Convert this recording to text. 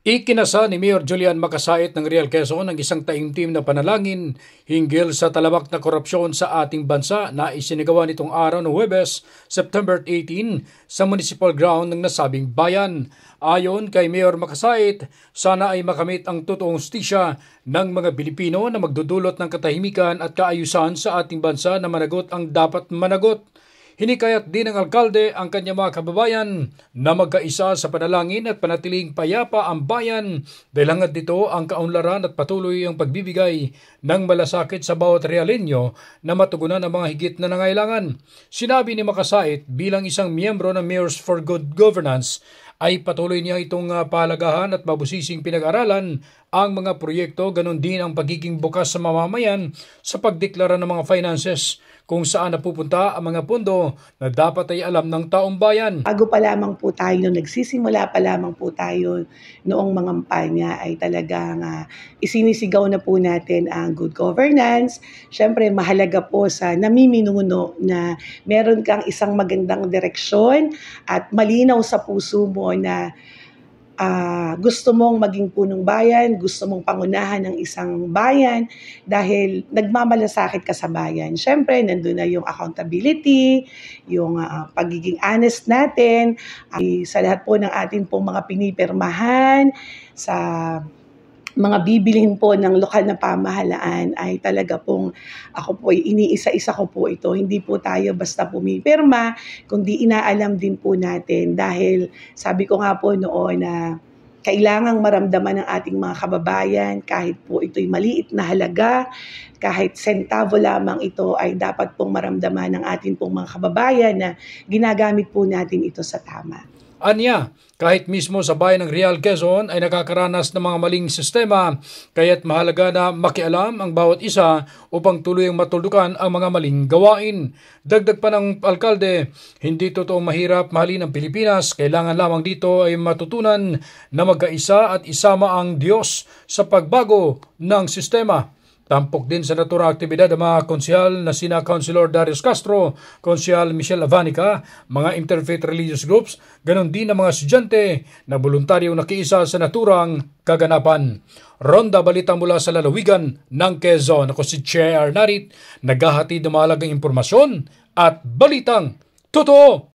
Ikinasa ni Mayor Julian Makasait ng Real Quezon ang isang taimtim na panalangin hinggil sa talabak na korupsyon sa ating bansa na isinagawa nitong araw ng Huwebes, September 18 sa municipal ground ng nasabing bayan. Ayon kay Mayor Makasait, sana ay makamit ang totoong hustisya ng mga Pilipino na magdudulot ng katahimikan at kaayusan sa ating bansa na managot ang dapat managot. Hinikayat din ng alkalde ang kanyang mga kababayan na magkaisa sa panalangin at panatiling payapa ang bayan dahil hangad dito ang kaunlaran at patuloy ang pagbibigay ng malasakit sa bawat Realenyo na matugunan ang mga higit na nangailangan. Sinabi ni Makasait bilang isang miyembro ng Mayors for Good Governance ay patuloy niya itong pahalagahan at mabusising pinag-aralan ang mga proyekto, ganon din ang pagiging bukas sa mamamayan sa pagdeklara ng mga finances kung saan napupunta ang mga pondo na dapat ay alam ng taong bayan. Bago pa lamang po tayo, nagsisimula pa lamang po tayo noong mga kampanya ay talagang isinisigaw na po natin ang good governance. Siyempre, mahalaga po sa namiminuno na meron kang isang magandang direksyon at malinaw sa puso mo na gusto mong maging punong bayan, gusto mong pangunahan ng isang bayan dahil nagmamalasakit ka sa bayan. Siyempre, nandun na yung accountability, yung pagiging honest natin, sa lahat po ng atin pong mga pinipirmahan, sa mga bibilhin po ng lokal na pamahalaan ay talaga pong ako po iniisa-isa ko po ito. Hindi po tayo basta pumipirma, kundi inaalam din po natin dahil sabi ko nga po noon na kailangang maramdaman ng ating mga kababayan kahit po ito'y maliit na halaga, kahit sentavo lamang ito ay dapat pong maramdaman ng ating pong mga kababayan na ginagamit po natin ito sa tama. Anya, kahit mismo sa bayan ng Real Quezon ay nakakaranas ng mga maling sistema, kaya't mahalaga na makialam ang bawat isa upang tuluyang matuldukan ang mga maling gawain. Dagdag pa ng alkalde, hindi totoong mahirap mahalin ang Pilipinas, kailangan lamang dito ay matutunan na magkaisa at isama ang Diyos sa pagbago ng sistema. Tampok din sa naturang aktibidad ang mga konsehal na sina Councilor Darius Castro, Konsehal Michelle Avanica, mga interfaith religious groups, ganon din ang mga estudyante na voluntaryong nakiisa sa naturang kaganapan. Ronda balita mula sa lalawigan ng Quezon. Ako si Che Arnarit, naghahatid ng mahalagang impormasyon at balitang totoo.